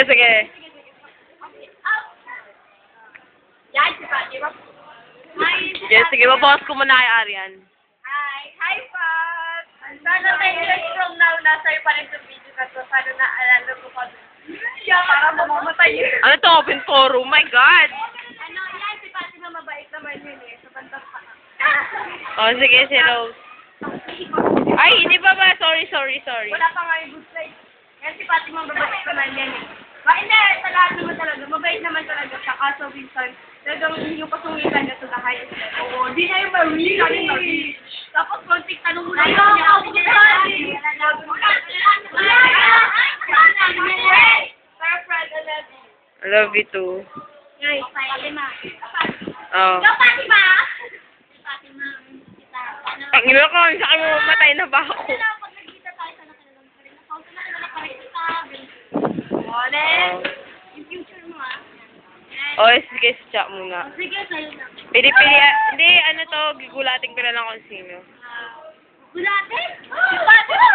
sige. Yan, si Pati. Sige, sige. Babawas ko muna kay Arian. Hi, Pat! Sana 10 years from now, nasa iyo pa rin sa video na to. Sana naalala mo kami. Para mamamatay yun. Ano to? Open forum? My God! Ano, yan, si Pati na mabait naman yun eh. Sa bandang pa. Oh, sige, si Rose. Ay, hindi pa ba? Sorry. Wala pa nga yung good side. Yan, si Pati mababait naman yan eh. Hindi, sa lahat naman talaga. Mabait naman talaga siya. Kaso, Vincent, talagang yung kasungitan niya to the highest level. Oo, di niya yung Marie. Tapos, konting tanong mo na yun. I love you too. Ay, Fatima. Oh. Go, Fatima! Fatima, kita. Ang ina ko, sa akin mamatay na ba ako? Pag nagkita tayo, sana ka nalang pa rin. Nakausa na ka na pa rin kita. Yung future mo ah. Oh, sige, chat muna. Sige, sa'yo na. Pili, hindi, ano to, gigulatin ko na lang kung sino. Gulatin? Si Fatima!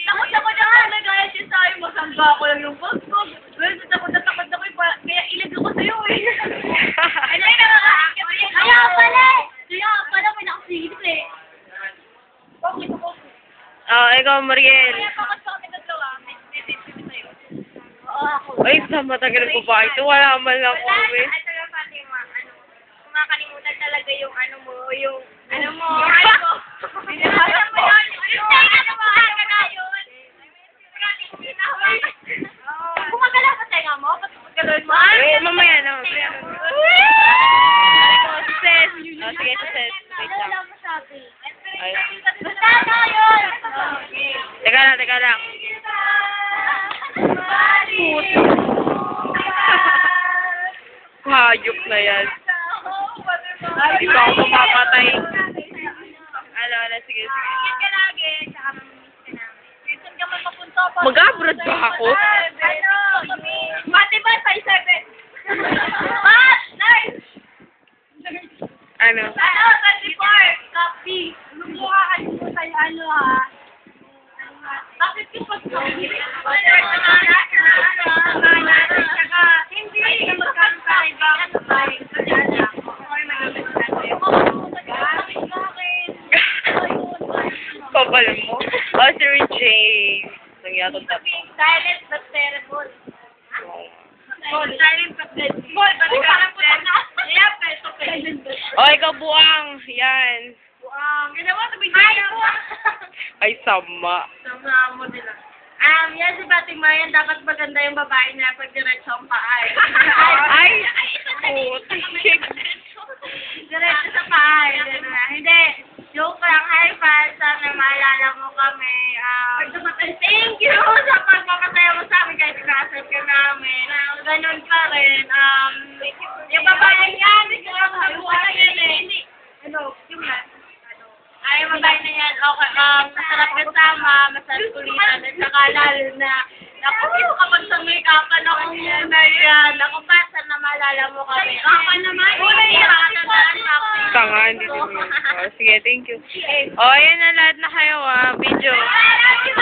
Takot ako na nga, nagaya siya sa'yo. Masangga ako lang yung post ko. Well, takot na takot ako. Kaya ilag ako sa'yo eh. Ano yung nakakaakit? Kaya pala, may nakasigit eh. Bakit ako? Oh, ikaw, Mariel. Kaya bakit sa kami naglawa? May tip sa'yo. Oo, ako. Ay, sa matagal ko pa ito. Wala man lang Wala, uwi. ay, talaga Fatima, kumakalimutan talaga yung ano mo, yung ano mo. Alam mo yun, yung ano mo, ano na yun. Gumagala pa tayo mo? Ba't gumagala mo? Eh, mamaya na. Ikaw, si Ses. Oh, sige, si Ses. Wait lang. Wala mo sabi. Ay. Basta na yun! Teka lang. Hayop na yan. Hindi pa ako mapapatay. Ala, sige. Ingat ka lagi, tsaka mamimiss ka namin. Minsan ka man mapunta pa. Mag-abroad ba ako? Ano? Mati ba? 5'7"? Ah! Nice! Ano? Ano? 24! Copy! Lumuha ka dito sa'yo, ano ha? Bakit yung pag-copy? Hindi! Hindi magkano sa iba. Kasi alam ko. Papal mo? Oh, Sir James. Nangyatong tapo. Silent but terrible. Silent but terrible. Parang puto na. Yeah, peso. Oh, ikaw buang. Yan. Ginawa sa video. Ay, buwang! Ay, sama. Sama mo nila. Yan si Fatima, yan dapat maganda yung babae na pag diretso ang paa. Ay! Putik. Diretso sa paa. Hindi. Joke lang. Hi, fans. Sana maalala mo kami. Thank you sa pagpapataya mo sa amin kahit ikasal ka namin. Ganun pa rin. Yung babae yan, yung kabuhay yan eh. Ano? Yung ay, mabay na yan. Okay, masarap kasama, masarap kulitan, at saka lalo na, naku, kapag sa make-upan ako muna yan, naku, basta na maalala mo kami. Ako naman, nakakatandaan sa ako. Tanga, hindi din yun. Oh, sige, thank you. Oh, ayan na lahat na kayo, video. Thank you,